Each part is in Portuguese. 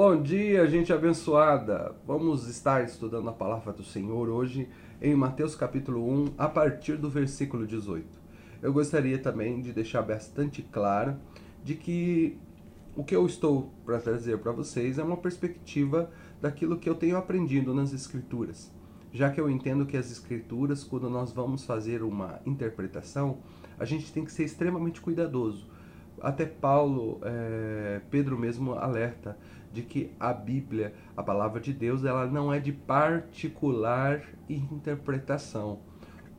Bom dia, gente abençoada! Vamos estar estudando a palavra do Senhor hoje em Mateus capítulo 1, a partir do versículo 18. Eu gostaria também de deixar bastante claro de que o que eu estou para trazer para vocês é uma perspectiva daquilo que eu tenho aprendido nas Escrituras. Já que eu entendo que as Escrituras, quando nós vamos fazer uma interpretação, a gente tem que ser extremamente cuidadoso. Até Pedro mesmo alerta de que a Bíblia, a palavra de Deus, ela não é de particular interpretação.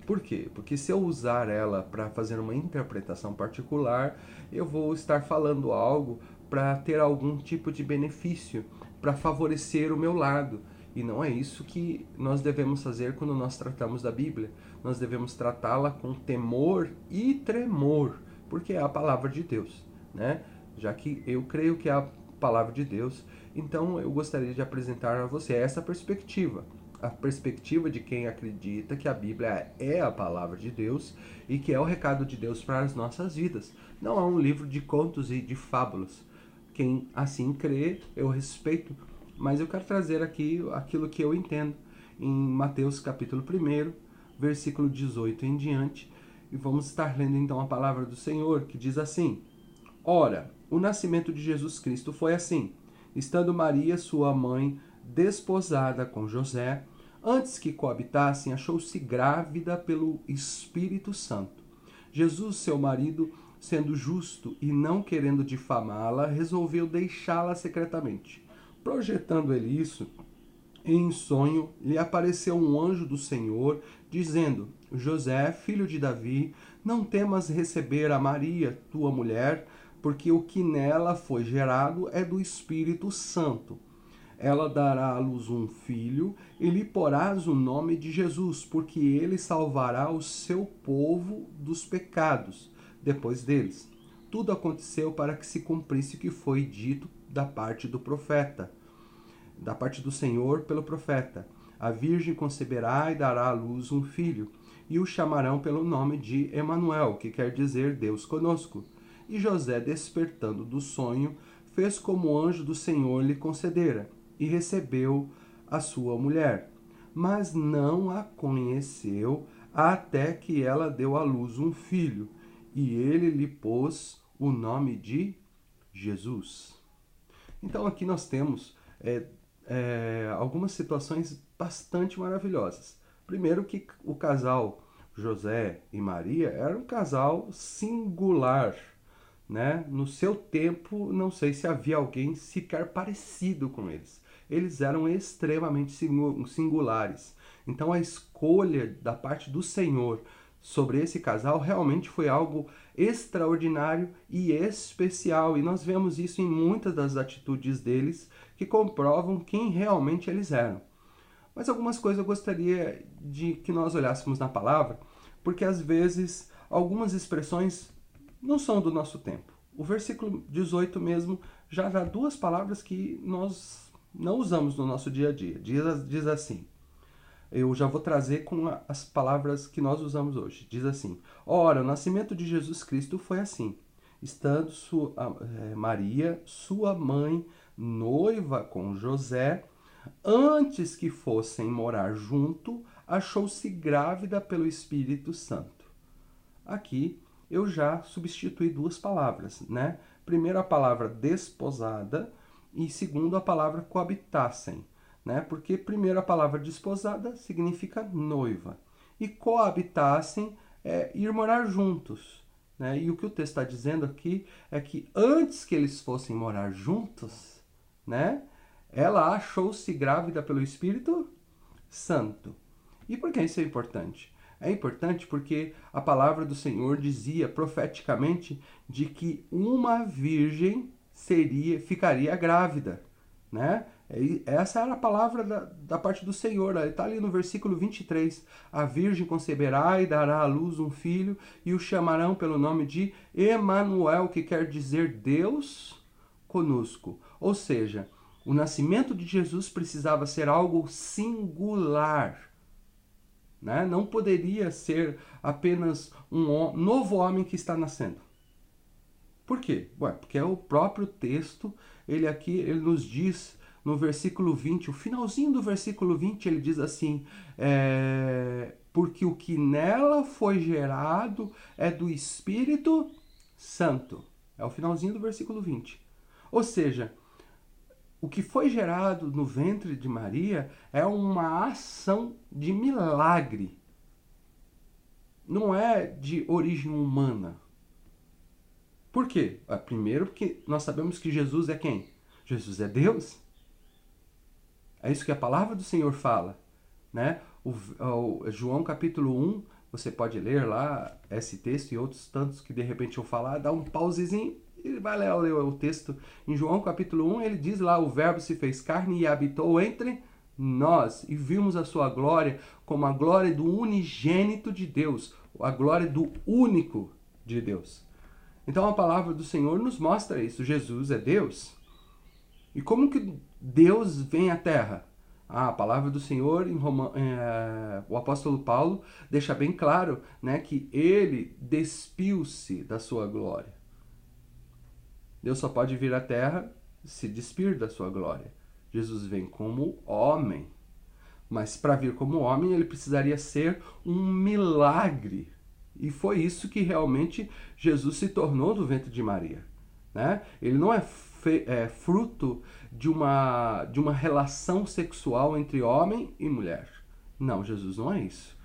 Por quê? Porque se eu usar ela para fazer uma interpretação particular, eu vou estar falando algo para ter algum tipo de benefício, para favorecer o meu lado. E não é isso que nós devemos fazer quando nós tratamos da Bíblia. Nós devemos tratá-la com temor e tremor, porque é a palavra de Deus, né? Já que eu creio que é a palavra de Deus, então eu gostaria de apresentar a você essa perspectiva. A perspectiva de quem acredita que a Bíblia é a palavra de Deus e que é o recado de Deus para as nossas vidas. Não é um livro de contos e de fábulas. Quem assim crê, eu respeito, mas eu quero trazer aqui aquilo que eu entendo em Mateus capítulo 1, versículo 18 em diante, e vamos estar lendo então a palavra do Senhor, que diz assim: Ora, o nascimento de Jesus Cristo foi assim: estando Maria, sua mãe, desposada com José, antes que coabitassem, achou-se grávida pelo Espírito Santo. Jesus, seu marido, sendo justo e não querendo difamá-la, resolveu deixá-la secretamente. Projetando ele isso, em sonho lhe apareceu um anjo do Senhor, dizendo: José, filho de Davi, não temas receber a Maria, tua mulher, porque o que nela foi gerado é do Espírito Santo. Ela dará à luz um filho, e lhe porás o nome de Jesus, porque ele salvará o seu povo dos pecados, depois deles. Tudo aconteceu para que se cumprisse o que foi dito da parte do Senhor pelo profeta. A virgem conceberá e dará à luz um filho, e o chamarão pelo nome de Emanuel, que quer dizer Deus conosco. E José, despertando do sonho, fez como o anjo do Senhor lhe concedera, e recebeu a sua mulher. Mas não a conheceu até que ela deu à luz um filho, e ele lhe pôs o nome de Jesus. Então aqui nós temos algumas situações bastante maravilhosas. Primeiro que o casal José e Maria era um casal singular, né? No seu tempo, não sei se havia alguém sequer parecido com eles. Eles eram extremamente singulares. Então a escolha da parte do Senhor sobre esse casal realmente foi algo extraordinário e especial. E nós vemos isso em muitas das atitudes deles que comprovam quem realmente eles eram. Mas algumas coisas eu gostaria de que nós olhássemos na palavra, porque às vezes algumas expressões não são do nosso tempo. O versículo 18 mesmo já dá duas palavras que nós não usamos no nosso dia a dia. Diz assim, eu já vou trazer com as palavras que nós usamos hoje. Diz assim: Ora, o nascimento de Jesus Cristo foi assim. Estando Maria, sua mãe, noiva com José, antes que fossem morar junto, achou-se grávida pelo Espírito Santo. Aqui eu já substituí duas palavras, né? Primeiro a palavra desposada e segundo a palavra coabitassem, né? Porque primeiro a palavra desposada significa noiva e coabitassem é ir morar juntos, né? E o que o texto está dizendo aqui é que antes que eles fossem morar juntos, né? Ela achou-se grávida pelo Espírito Santo. E por que isso é importante? É importante porque a palavra do Senhor dizia profeticamente de que uma virgem ficaria grávida, né? Essa era a palavra da parte do Senhor. Está ali no versículo 23. A virgem conceberá e dará à luz um filho e o chamarão pelo nome de Emanuel, que quer dizer Deus conosco. Ou seja, o nascimento de Jesus precisava ser algo singular, né? Não poderia ser apenas um novo homem que está nascendo. Por quê? Ué, porque é o próprio texto, ele nos diz no versículo 20, o finalzinho do versículo 20, ele diz assim, porque o que nela foi gerado é do Espírito Santo. É o finalzinho do versículo 20. Ou seja, o que foi gerado no ventre de Maria é uma ação de milagre. Não é de origem humana. Por quê? Primeiro, porque nós sabemos que Jesus é quem? Jesus é Deus. É isso que a palavra do Senhor fala, né? O João capítulo 1, você pode ler lá esse texto e outros tantos que de repente eu falar, dá um pausezinho e vai ler o texto. Em João capítulo 1, ele diz lá, o verbo se fez carne e habitou entre nós e vimos a sua glória como a glória do unigênito de Deus, a glória do único de Deus. Então a palavra do Senhor nos mostra isso, Jesus é Deus. E como que Deus vem à Terra? A palavra do Senhor, o apóstolo Paulo deixa bem claro, né, que ele despiu-se da sua glória. Deus só pode vir à Terra se despir da sua glória. Jesus vem como homem. Mas para vir como homem, ele precisaria ser um milagre. E foi isso que realmente Jesus se tornou do ventre de Maria, né? Ele não é fruto de uma relação sexual entre homem e mulher. Não, Jesus não é isso.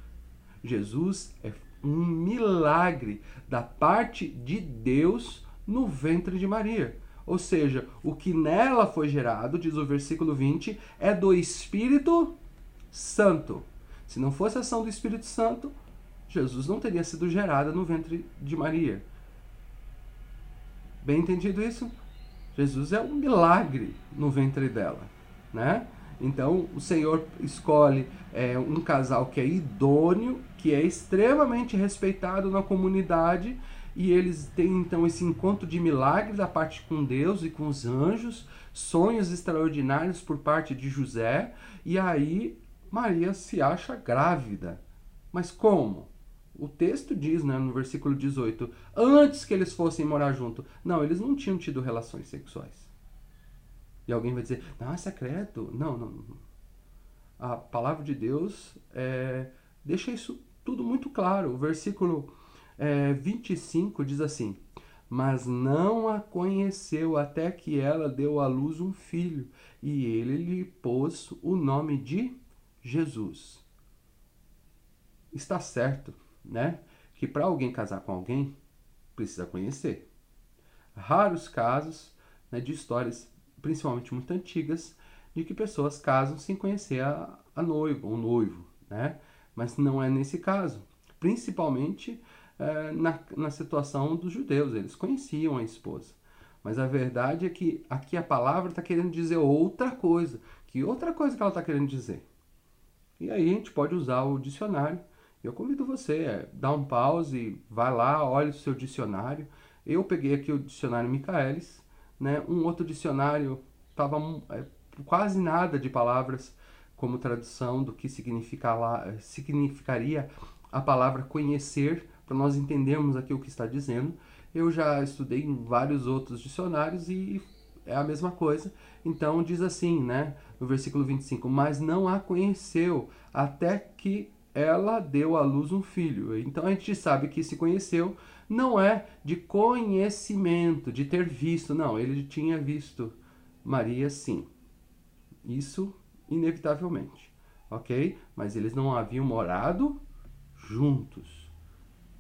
Jesus é um milagre da parte de Deus no ventre de Maria. Ou seja, o que nela foi gerado, diz o versículo 20, é do Espírito Santo. Se não fosse a ação do Espírito Santo, Jesus não teria sido gerado no ventre de Maria. Bem entendido isso? Jesus é um milagre no ventre dela, né? Então, o Senhor escolhe um casal que é idôneo, que é extremamente respeitado na comunidade, e eles têm, então, esse encontro de milagre da parte com Deus e com os anjos, sonhos extraordinários por parte de José, e aí Maria se acha grávida. Mas como? O texto diz, né, no versículo 18, antes que eles fossem morar junto. Não, eles não tinham tido relações sexuais. E alguém vai dizer, não, é secreto. Não. A palavra de Deus deixa isso tudo muito claro. O versículo 25 diz assim, mas não a conheceu até que ela deu à luz um filho, e ele lhe pôs o nome de Jesus. Está certo, né, que para alguém casar com alguém, precisa conhecer. Raros casos, né, de histórias, principalmente muito antigas, de que pessoas casam sem conhecer a noiva, o noivo, né? Mas não é nesse caso. Principalmente na situação dos judeus, eles conheciam a esposa. Mas a verdade é que aqui a palavra está querendo dizer outra coisa. Que outra coisa que ela está querendo dizer? E aí a gente pode usar o dicionário. Eu convido você, dá um pause, vai lá, olha o seu dicionário. Eu peguei aqui o dicionário Michaelis, né? Um outro dicionário estava quase nada de palavras como tradução do que significaria a palavra conhecer, para nós entendermos aqui o que está dizendo. Eu já estudei em vários outros dicionários e é a mesma coisa. Então diz assim, né, no versículo 25, mas não a conheceu até que ela deu à luz um filho. Então a gente sabe que se conheceu não é de conhecimento, de ter visto. Não, ele tinha visto Maria sim. Isso inevitavelmente, ok? Mas eles não haviam morado juntos.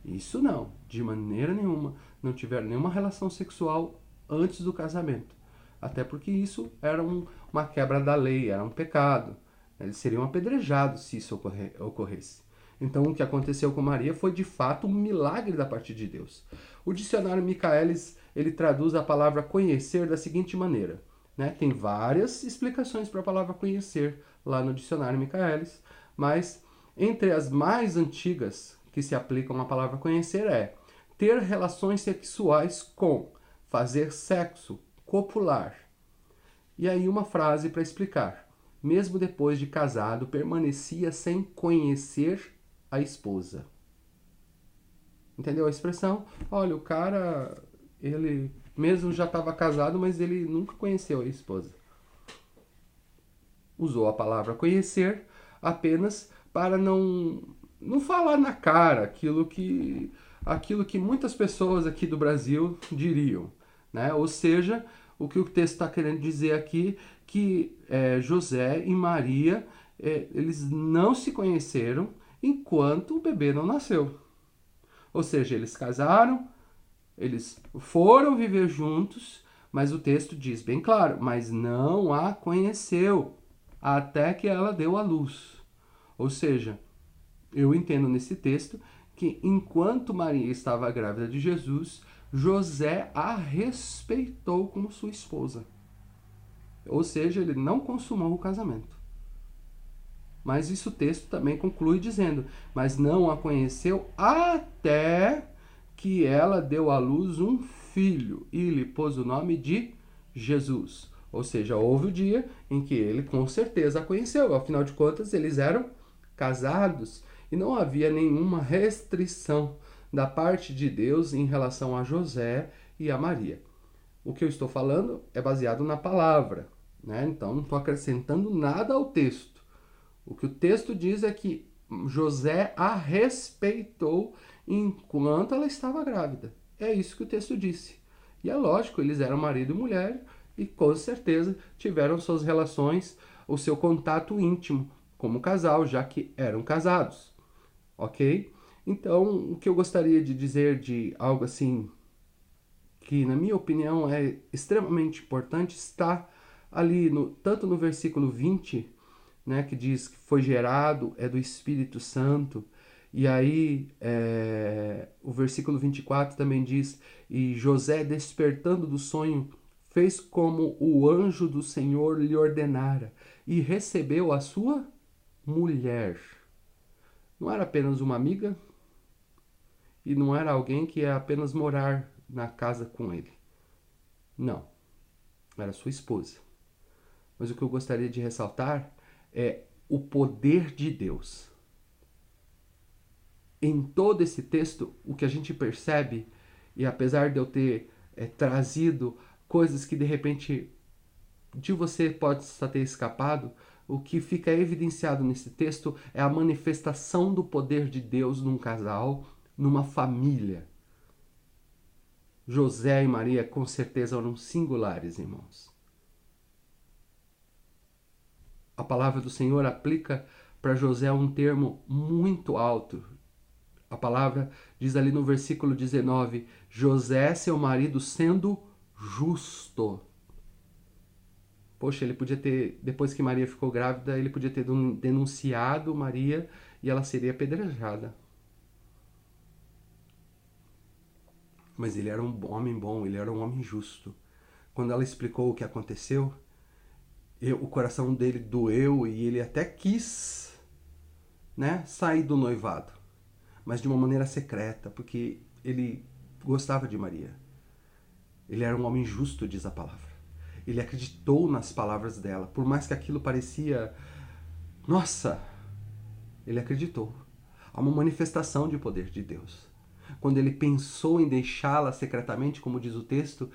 Isso não, de maneira nenhuma. Não tiveram nenhuma relação sexual antes do casamento. Até porque isso era uma quebra da lei, era um pecado. Eles seriam apedrejados se isso ocorresse. Então, o que aconteceu com Maria foi, de fato, um milagre da parte de Deus. O dicionário Michaelis, ele traduz a palavra conhecer da seguinte maneira, né? Tem várias explicações para a palavra conhecer lá no dicionário Michaelis, mas entre as mais antigas que se aplicam à palavra conhecer é ter relações sexuais com, fazer sexo, copular. E aí uma frase para explicar. Mesmo depois de casado, permanecia sem conhecer a esposa. Entendeu a expressão? Olha, o cara Ele mesmo já estava casado, mas ele nunca conheceu a esposa. Usou a palavra conhecer apenas para não falar na cara aquilo que muitas pessoas aqui do Brasil diriam, né? Ou seja, o que o texto está querendo dizer aqui que José e Maria eles não se conheceram enquanto o bebê não nasceu. Ou seja, eles casaram, eles foram viver juntos, mas o texto diz bem claro, mas não a conheceu até que ela deu à luz. Ou seja, eu entendo nesse texto que enquanto Maria estava grávida de Jesus, José a respeitou como sua esposa. Ou seja, ele não consumou o casamento. Mas isso o texto também conclui dizendo, mas não a conheceu até que ela deu à luz um filho e lhe pôs o nome de Jesus. Ou seja, houve o dia em que ele com certeza a conheceu. Afinal de contas, eles eram casados e não havia nenhuma restrição da parte de Deus em relação a José e a Maria. O que eu estou falando é baseado na palavra, né? Então não estou acrescentando nada ao texto. O que o texto diz é que José a respeitou enquanto ela estava grávida. É isso que o texto disse. E é lógico, eles eram marido e mulher e com certeza tiveram suas relações, o seu contato íntimo como casal, já que eram casados. Ok? Então, o que eu gostaria de dizer de algo assim, que na minha opinião é extremamente importante, está ali tanto no versículo 20, né, que diz que foi gerado, é do Espírito Santo. E aí o versículo 24 também diz, e José despertando do sonho, fez como o anjo do Senhor lhe ordenara, e recebeu a sua mulher. Não era apenas uma amiga, e não era alguém que ia apenas morar na casa com ele. Não, era sua esposa. Mas o que eu gostaria de ressaltar é o poder de Deus. Em todo esse texto, o que a gente percebe, e apesar de eu ter trazido coisas que de repente de você pode só ter escapado, o que fica evidenciado nesse texto é a manifestação do poder de Deus num casal, numa família. José e Maria com certeza eram singulares, irmãos. A palavra do Senhor aplica para José um termo muito alto. A palavra diz ali no versículo 19, José, seu marido, sendo justo. Poxa, ele podia ter, depois que Maria ficou grávida, ele podia ter denunciado Maria e ela seria apedrejada. Mas ele era um homem bom, ele era um homem justo. Quando ela explicou o que aconteceu, o coração dele doeu e ele até quis, né, sair do noivado. Mas de uma maneira secreta, porque ele gostava de Maria. Ele era um homem justo, diz a palavra. Ele acreditou nas palavras dela, por mais que aquilo parecia... Nossa! Ele acreditou. Há uma manifestação de poder de Deus. Quando ele pensou em deixá-la secretamente, como diz o texto,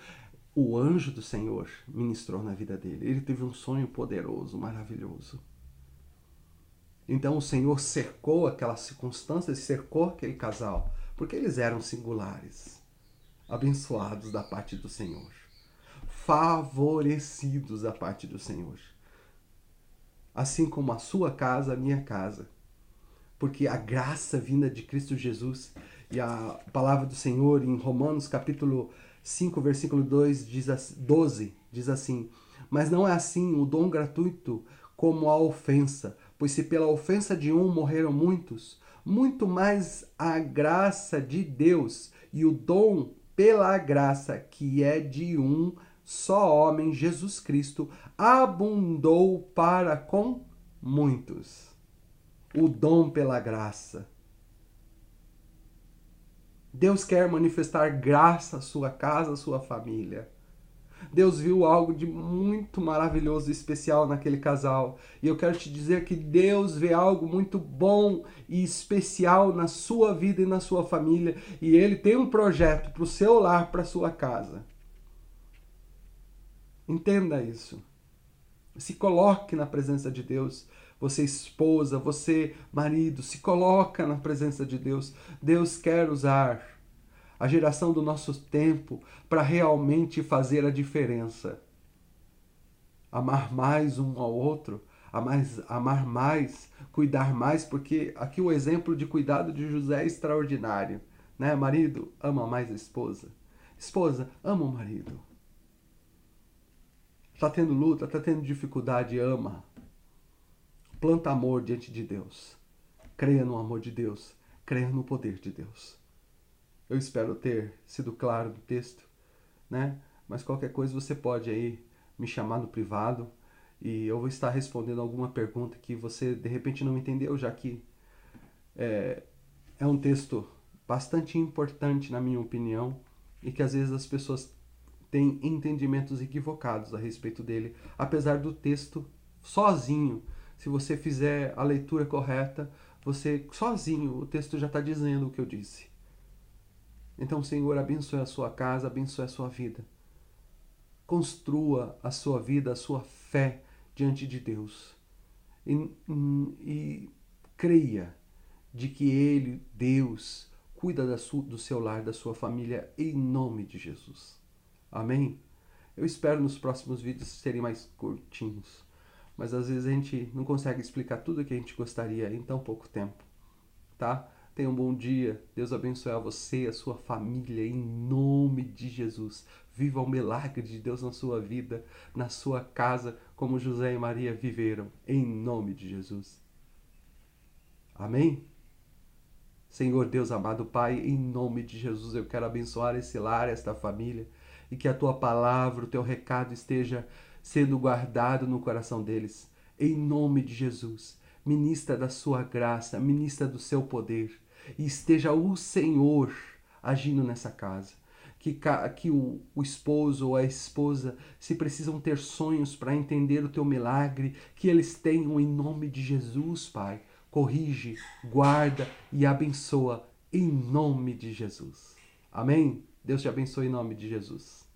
o anjo do Senhor ministrou na vida dele. Ele teve um sonho poderoso, maravilhoso. Então o Senhor cercou aquelas circunstâncias, cercou aquele casal, porque eles eram singulares, abençoados da parte do Senhor, favorecidos da parte do Senhor. Assim como a sua casa, a minha casa. Porque a graça vinda de Cristo Jesus e a palavra do Senhor em Romanos capítulo 5, versículo 12, diz assim, mas não é assim o dom gratuito como a ofensa, pois se pela ofensa de um morreram muitos, muito mais a graça de Deus e o dom pela graça que é de um só homem, Jesus Cristo, abundou para com muitos. O dom pela graça. Deus quer manifestar graça à sua casa, à sua família. Deus viu algo de muito maravilhoso e especial naquele casal. E eu quero te dizer que Deus vê algo muito bom e especial na sua vida e na sua família. E Ele tem um projeto para o seu lar, para a sua casa. Entenda isso. Se coloque na presença de Deus. Você esposa, você marido, se coloca na presença de Deus. Deus quer usar a geração do nosso tempo para realmente fazer a diferença. Amar mais um ao outro, amar mais, cuidar mais, porque aqui o exemplo de cuidado de José é extraordinário. Né? Marido, ama mais a esposa. Esposa, ama o marido. Está tendo luta, está tendo dificuldade, ama. Planta amor diante de Deus. Creia no amor de Deus. Creia no poder de Deus. Eu espero ter sido claro no texto, né? Mas qualquer coisa você pode aí me chamar no privado e eu vou estar respondendo alguma pergunta que você de repente não entendeu, já que é um texto bastante importante na minha opinião e que às vezes as pessoas têm entendimentos equivocados a respeito dele, apesar do texto sozinho, se você fizer a leitura correta, você sozinho, o texto já está dizendo o que eu disse. Então, Senhor, abençoe a sua casa, abençoe a sua vida. Construa a sua vida, a sua fé diante de Deus. E creia de que Ele, Deus, cuida do seu lar, da sua família, em nome de Jesus. Amém? Eu espero nos próximos vídeos serem mais curtinhos. Mas às vezes a gente não consegue explicar tudo o que a gente gostaria em tão pouco tempo. Tá? Tenha um bom dia. Deus abençoe a você e a sua família em nome de Jesus. Viva o milagre de Deus na sua vida, na sua casa, como José e Maria viveram, em nome de Jesus. Amém? Senhor Deus amado Pai, em nome de Jesus eu quero abençoar esse lar, esta família, e que a tua palavra, o teu recado esteja sendo guardado no coração deles. Em nome de Jesus, ministra da sua graça, ministra do seu poder, e esteja o Senhor agindo nessa casa. Que o esposo ou a esposa, se precisam ter sonhos para entender o teu milagre, que eles tenham em nome de Jesus, Pai. Corrige, guarda e abençoa em nome de Jesus. Amém? Deus te abençoe em nome de Jesus.